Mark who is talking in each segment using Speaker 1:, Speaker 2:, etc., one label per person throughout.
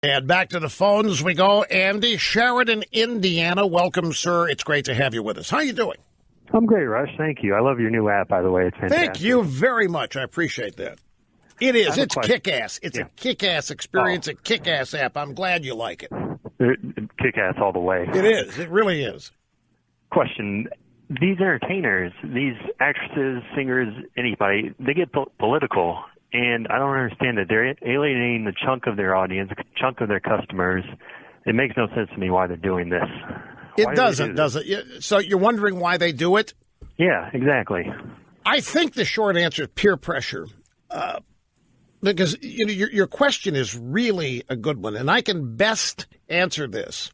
Speaker 1: And back to the phones we go. Andy, Sheridan, Indiana. Welcome, sir. It's great to have you with us. How you doing?
Speaker 2: I'm great, Rush. Thank you. I love your new app, by the way. It's fantastic.
Speaker 1: Thank you very much. I appreciate that. It is. It's kick-ass. It's a kick-ass experience, a kick-ass app. I'm glad you like it.
Speaker 2: Kick-ass all the way.
Speaker 1: It is. It really is.
Speaker 2: Question. These entertainers, these actresses, singers, anybody, they get political, and I don't understand it. They're alienating the chunk of their audience, a chunk of their customers. It makes no sense to me why they're doing this.
Speaker 1: It doesn't, does it? So you're wondering why they do it?
Speaker 2: Yeah, exactly.
Speaker 1: I think the short answer is peer pressure. Because your question is really a good one, and I can best answer this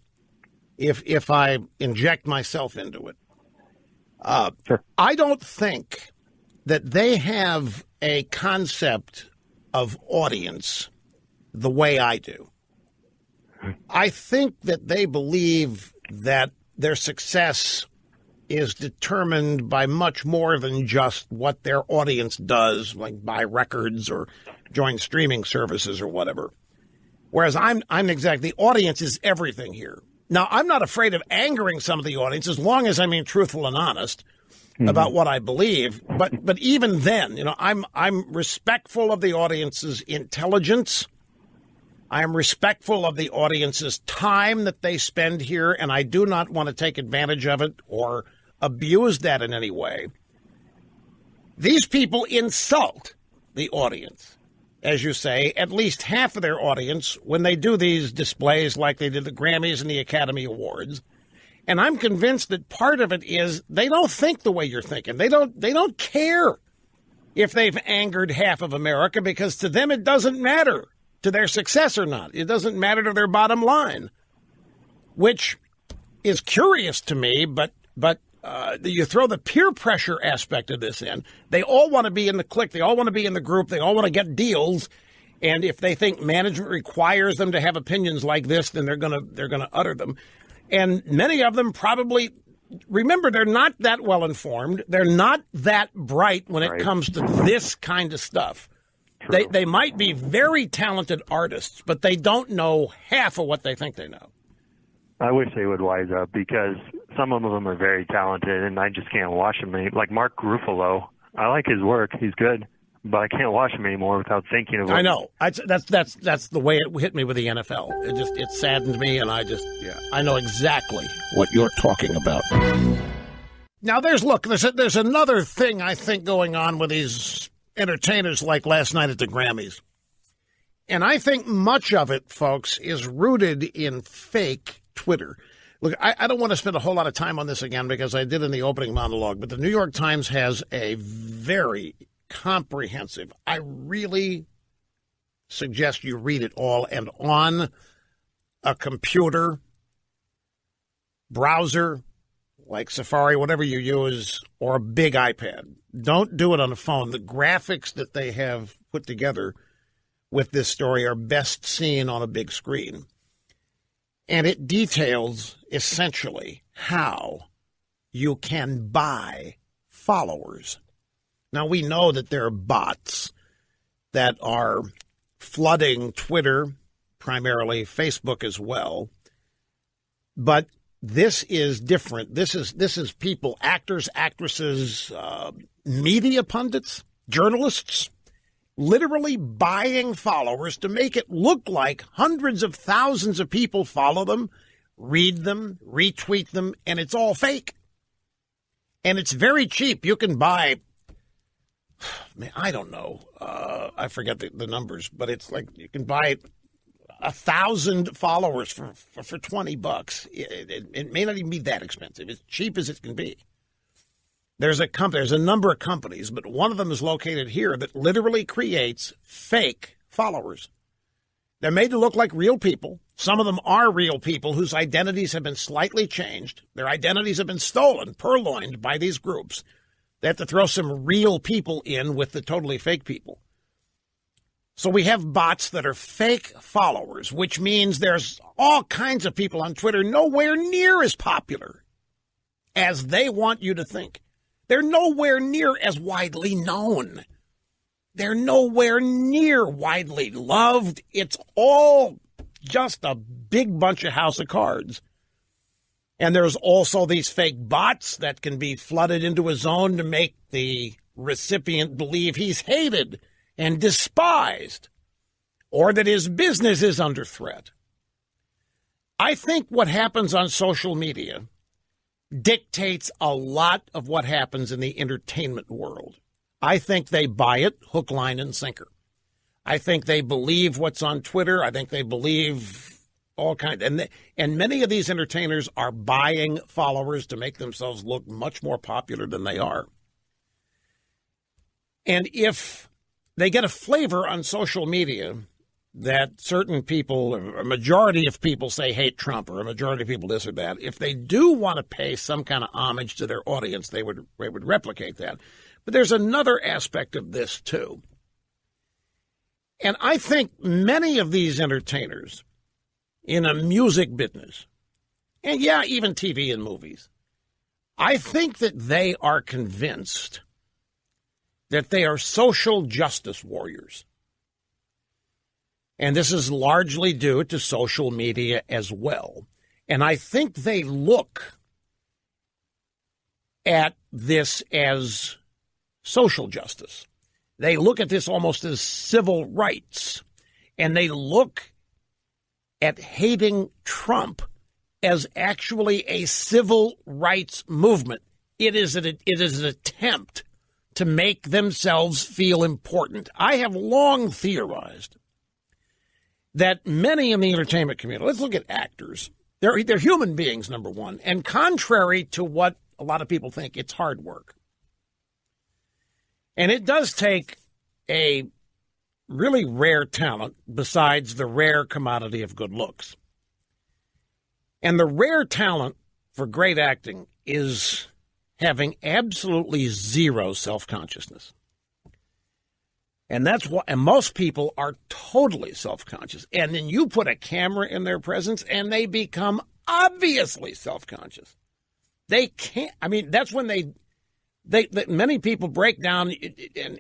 Speaker 1: if I inject myself into it.
Speaker 2: Sure.
Speaker 1: I don't think that they have a concept of audience the way I do. I think that they believe that their success is determined by much more than just what their audience does, like buy records or join streaming services or whatever. Whereas I'm exactly, the audience is everything here. Now, I'm not afraid of angering some of the audience as long as I'm being truthful and honest about what I believe. But even then, I'm respectful of the audience's intelligence. I am respectful of the audience's time that they spend here, and I do not want to take advantage of it or abuse that in any way. These people insult the audience, as you say, at least half of their audience when they do these displays like they did the Grammys and the Academy Awards. And I'm convinced that part of it is they don't think the way you're thinking. They don't care if they've angered half of America, because to them it doesn't matter to their success or not. It doesn't matter to their bottom line, which is curious to me, but you throw the peer pressure aspect of this in. They all want to be in the clique. They all want to be in the group. They all want to get deals. And if they think management requires them to have opinions like this, then they're gonna utter them. And many of them probably, remember, they're not that well informed. They're not that bright when it comes to this kind of stuff. They might be very talented artists, but they don't know half of what they think they know.
Speaker 2: I wish they would wise up, because some of them are very talented, and I just can't watch them. Like Mark Ruffalo, I like his work; he's good, but I can't watch him anymore without thinking of him.
Speaker 1: I know that's the way it hit me with the NFL. It saddened me, and I know exactly what you're talking about. Now there's another thing I think going on with these entertainers, like last night at the Grammys, and I think much of it, folks, is rooted in fake Twitter. Look, I don't want to spend a whole lot of time on this again, because I did in the opening monologue, but the New York Times has a very comprehensive, I really suggest you read it all, and on a computer, browser, like Safari, whatever you use, or a big iPad. Don't do it on a phone. The graphics that they have put together with this story are best seen on a big screen. And it details essentially how you can buy followers. Now, we know that there are bots that are flooding Twitter, primarily Facebook as well. But this is different. This is people, actors, actresses, media pundits, journalists, literally buying followers to make it look like hundreds of thousands of people follow them, read them, retweet them, and it's all fake. And it's very cheap. You can buy, I don't know, I forget the numbers, but it's like you can buy 1,000 followers for $20. It may not even be that expensive. It's cheap as it can be. There's a number of companies, but one of them is located here that literally creates fake followers. They're made to look like real people. Some of them are real people whose identities have been slightly changed. Their identities have been stolen, purloined by these groups. They have to throw some real people in with the totally fake people. So we have bots that are fake followers, which means there's all kinds of people on Twitter nowhere near as popular as they want you to think. They're nowhere near as widely known. They're nowhere near widely loved. It's all just a big bunch of house of cards. And there's also these fake bots that can be flooded into a zone to make the recipient believe he's hated and despised, or that his business is under threat. I think what happens on social media dictates a lot of what happens in the entertainment world. I think they buy it hook, line, and sinker. I think they believe what's on Twitter. I think they believe all kinds. And many of these entertainers are buying followers to make themselves look much more popular than they are. And if they get a flavor on social media that certain people, a majority of people say hate Trump, or a majority of people this or that, if they do want to pay some kind of homage to their audience, they would replicate that. But there's another aspect of this, too. And I think many of these entertainers in a music business, and yeah, even TV and movies, I think that they are convinced that they are social justice warriors. And this is largely due to social media as well. And I think they look at this as social justice. They look at this almost as civil rights. And they look at hating Trump as actually a civil rights movement. It is an attempt to make themselves feel important. I have long theorized that many in the entertainment community, let's look at actors. They're human beings, number one. And contrary to what a lot of people think, it's hard work. And it does take a really rare talent besides the rare commodity of good looks. And the rare talent for great acting is having absolutely zero self-consciousness. And that's why, and most people are totally self-conscious. And then you put a camera in their presence and they become obviously self-conscious. They can't, I mean, that's when many people break down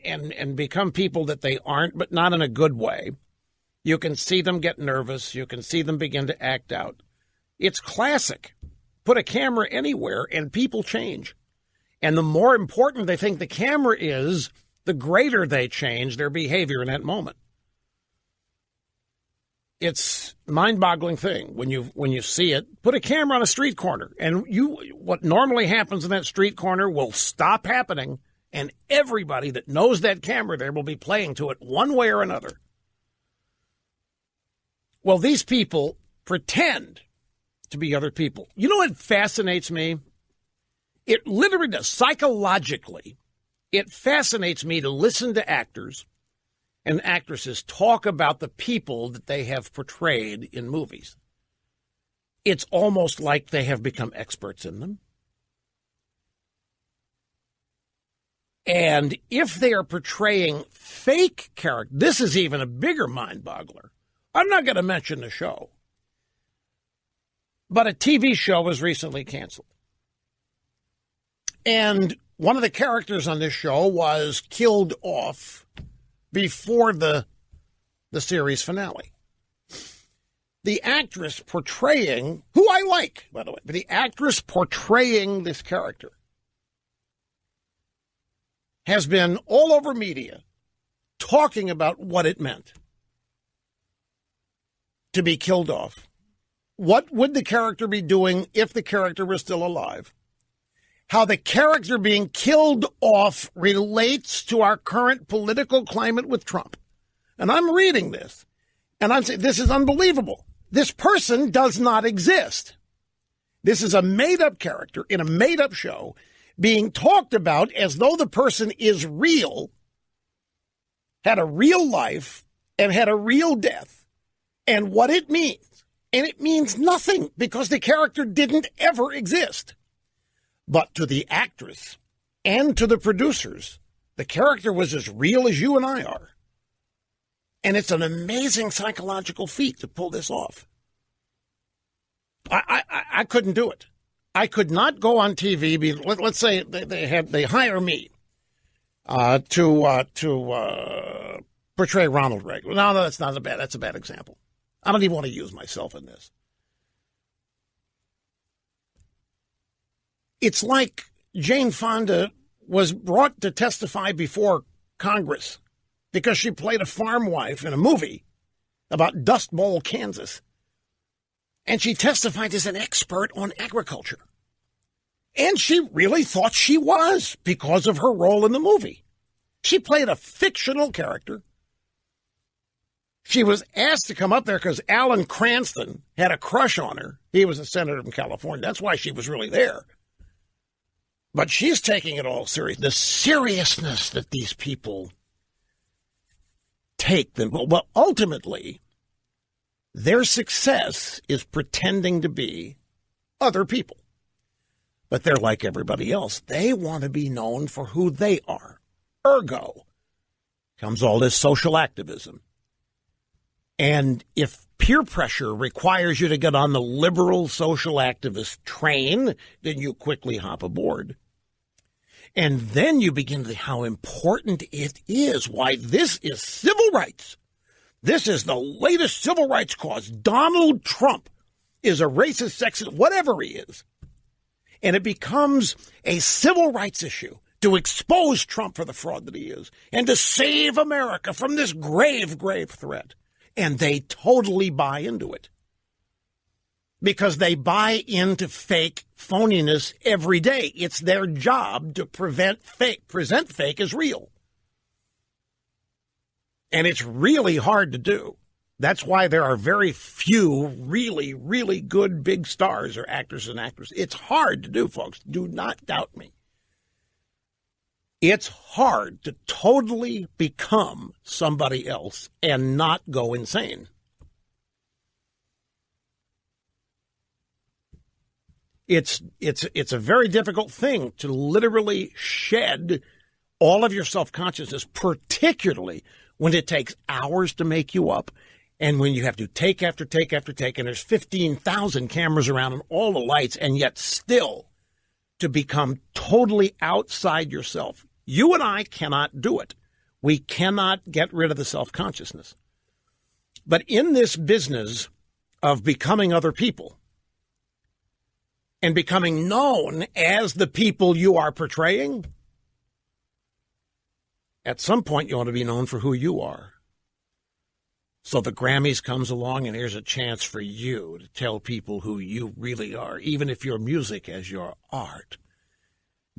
Speaker 1: and become people that they aren't, but not in a good way. You can see them get nervous. You can see them begin to act out. It's classic. Put a camera anywhere and people change. And the more important they think the camera is, the greater they change their behavior in that moment. It's a mind-boggling thing when you see it. Put a camera on a street corner, and what normally happens in that street corner will stop happening, and everybody that knows that camera there will be playing to it one way or another. Well, these people pretend to be other people. You know what fascinates me? It literally does. Psychologically, it fascinates me to listen to actors and actresses talk about the people that they have portrayed in movies. It's almost like they have become experts in them. And if they are portraying fake characters, this is even a bigger mind-boggler. I'm not going to mention the show, but a TV show was recently canceled. And one of the characters on this show was killed off before the series finale. The actress portraying, who I like, by the way, but the actress portraying this character has been all over media talking about what it meant to be killed off. What would the character be doing if the character was still alive? How the character being killed off relates to our current political climate with Trump. And I'm reading this, and I'm saying, this is unbelievable. This person does not exist. This is a made-up character in a made-up show being talked about as though the person is real, had a real life, and had a real death, and what it means. And it means nothing because the character didn't ever exist. But to the actress and to the producers, the character was as real as you and I are. And it's an amazing psychological feat to pull this off. I couldn't do it. I could not go on TV. Let's say they hire me to portray Ronald Reagan. No, that's a bad example. I don't even want to use myself in this. It's like Jane Fonda was brought to testify before Congress because she played a farm wife in a movie about Dust Bowl, Kansas. And she testified as an expert on agriculture. And she really thought she was because of her role in the movie. She played a fictional character. She was asked to come up there because Alan Cranston had a crush on her. He was a senator from California. That's why she was really there. But she's taking it all serious. The seriousness that these people take them. Well, ultimately, their success is pretending to be other people. But they're like everybody else. They want to be known for who they are. Ergo comes all this social activism. And if peer pressure requires you to get on the liberal social activist train, then you quickly hop aboard. And then you begin to think how important it is, why this is civil rights. This is the latest civil rights cause. Donald Trump is a racist, sexist, whatever he is. And it becomes a civil rights issue to expose Trump for the fraud that he is and to save America from this grave, grave threat. And they totally buy into it because they buy into fake phoniness every day. It's their job to present fake as real. And it's really hard to do. That's why there are very few really, really good big stars or actors and actresses. It's hard to do, folks. Do not doubt me. It's hard to totally become somebody else and not go insane. It's a very difficult thing to literally shed all of your self-consciousness, particularly when it takes hours to make you up and when you have to take after take after take, and there's 15,000 cameras around and all the lights, and yet still to become totally outside yourself. You and I cannot do it. We cannot get rid of the self-consciousness. But in this business of becoming other people and becoming known as the people you are portraying, at some point you want to be known for who you are. So the Grammys comes along, and here's a chance for you to tell people who you really are, even if your music as your art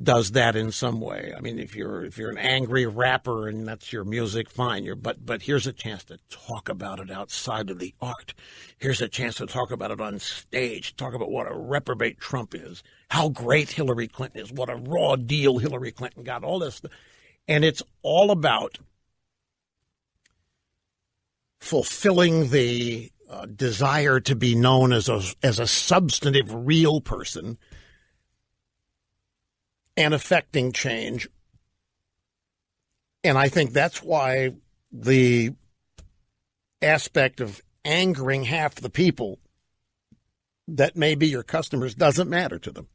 Speaker 1: does that in some way. I mean, if you're an angry rapper and that's your music, fine. But here's a chance to talk about it outside of the art. Here's a chance to talk about it on stage. Talk about what a reprobate Trump is, how great Hillary Clinton is, what a raw deal Hillary Clinton got. All this, and it's all about fulfilling the desire to be known as a substantive, real person and affecting change. And I think that's why the aspect of angering half the people that may be your customers doesn't matter to them.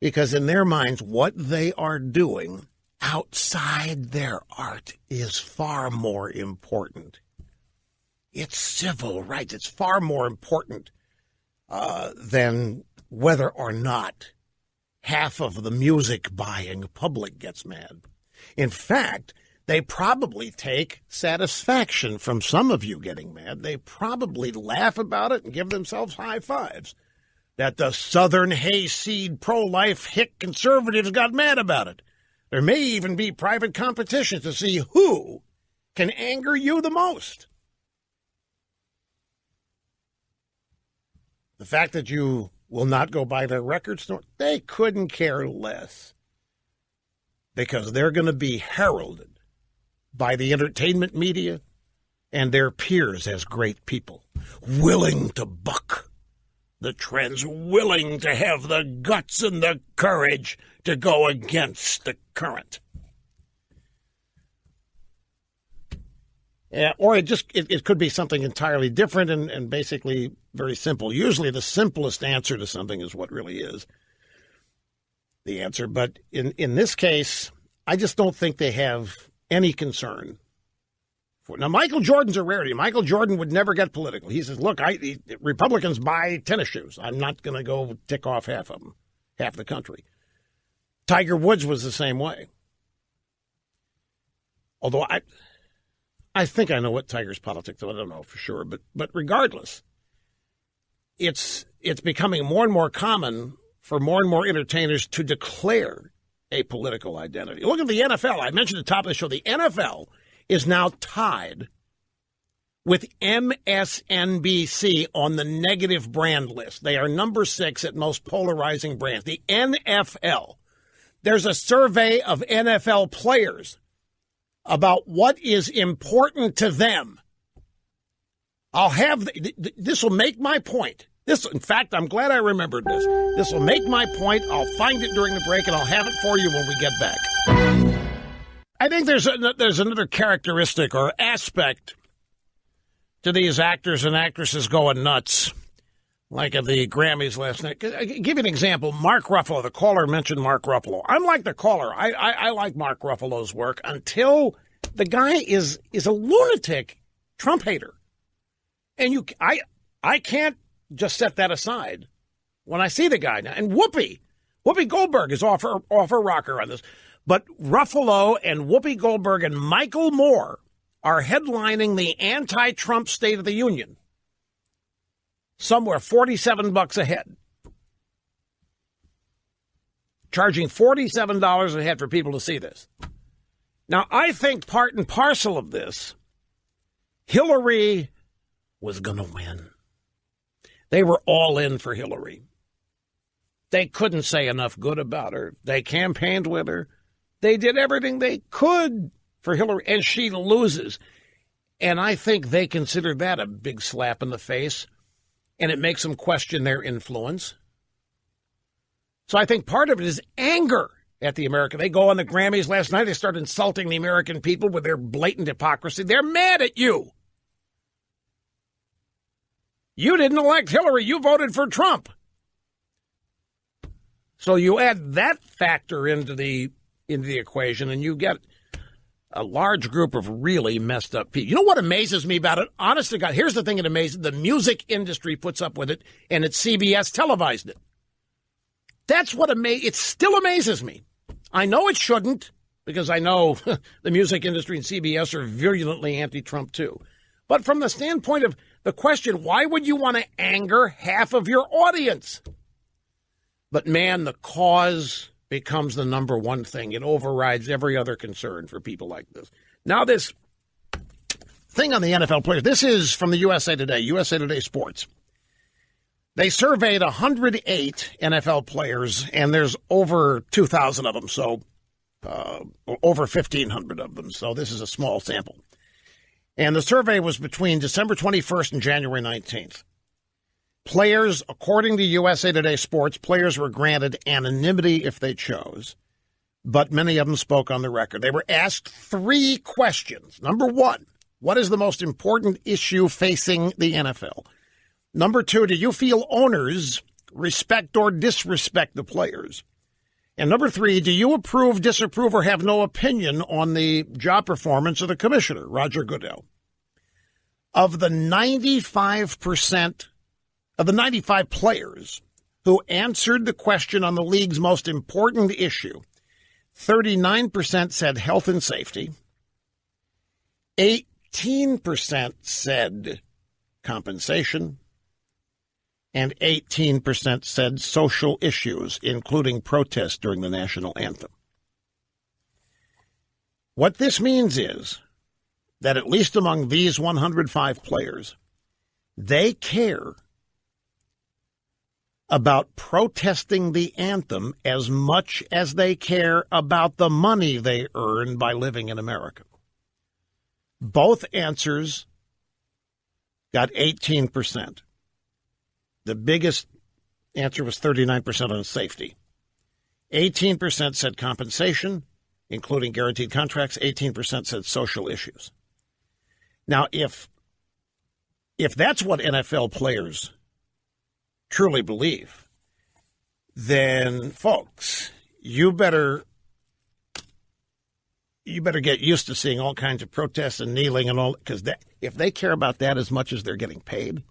Speaker 1: Because in their minds, what they are doing outside their art is far more important. It's civil rights. It's far more important than whether or not half of the music buying public gets mad. In fact, they probably take satisfaction from some of you getting mad. They probably laugh about it and give themselves high fives that the Southern hayseed pro-life hick conservatives got mad about it. There may even be private competitions to see who can anger you the most. The fact that you will not go by their record store, they couldn't care less, because they're going to be heralded by the entertainment media and their peers as great people, willing to buck the trends, willing to have the guts and the courage to go against the current. Or it could be something entirely different and basically very simple. Usually the simplest answer to something is what really is the answer. But in this case, I just don't think they have any concern Now, Michael Jordan's a rarity. Michael Jordan would never get political. He says, look, Republicans buy tennis shoes. I'm not going to go tick off half of them, half the country. Tiger Woods was the same way. Although I think I know what Tiger's politics is. I don't know for sure. But regardless, it's becoming more and more common for more and more entertainers to declare a political identity. Look at the NFL. I mentioned at the top of the show, the NFL is now tied with MSNBC on the negative brand list. They are number 6 at most polarizing brands. The NFL. There's a survey of NFL players about what is important to them. This will make my point. In fact, I'm glad I remembered this. This will make my point. I'll find it during the break, and I'll have it for you when we get back. I think there's another characteristic or aspect to these actors and actresses going nuts, like at the Grammys last night. I'll give you an example. Mark Ruffalo, the caller mentioned Mark Ruffalo. I'm like the caller. I like Mark Ruffalo's work until the guy is a lunatic Trump hater. And I can't just set that aside when I see the guy now. And Whoopi Goldberg is off her rocker on this. But Ruffalo and Whoopi Goldberg and Michael Moore are headlining the anti-Trump State of the Union. Somewhere $47 a head. Charging $47 a head for people to see this. Now, I think part and parcel of this, Hillary was going to win. They were all in for Hillary. They couldn't say enough good about her. They campaigned with her. They did everything they could for Hillary, and she loses. And I think they consider that a big slap in the face, and it makes them question their influence. So I think part of it is anger at the American. They go on the Grammys last night. They start insulting the American people with their blatant hypocrisy. They're mad at you. You didn't elect Hillary. You voted for Trump. So you add that factor into the equation, and you get a large group of really messed up people. You know what amazes me about it? Honest to God, here's the thing that amazes the music industry puts up with it, and it's CBS televised it. That's what it still amazes me. I know it shouldn't, because I know the music industry and CBS are virulently anti-Trump too. But from the standpoint of the question, why would you want to anger half of your audience? But man, the cause becomes the number one thing. It overrides every other concern for people like this. Now this thing on the NFL players, this is from the USA Today Sports. They surveyed 108 NFL players, and there's over 2,000 of them, so over 1,500 of them. So this is a small sample. And the survey was between December 21st and January 19th. Players, according to USA Today Sports, players were granted anonymity if they chose, but many of them spoke on the record. They were asked 3 questions. Number 1, what is the most important issue facing the NFL? Number 2, do you feel owners respect or disrespect the players? And number 3, do you approve, disapprove, or have no opinion on the job performance of the commissioner, Roger Goodell? Of the 95 players who answered the question on the league's most important issue, 39% said health and safety, 18% said compensation, and 18% said social issues, including protests during the national anthem. What this means is that at least among these 105 players, they care about protesting the anthem as much as they care about the money they earn by living in America. Both answers got 18%. The biggest answer was 39% on safety. 18% said compensation, including guaranteed contracts. 18% said social issues. Now, if that's what NFL players truly believe, then, folks, you better you better get used to seeing all kinds of protests and kneeling and all, because if they care about that as much as they're getting paid,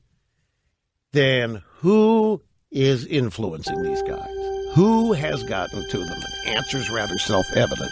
Speaker 1: then who is influencing these guys? Who has gotten to them? The answer's rather self-evident.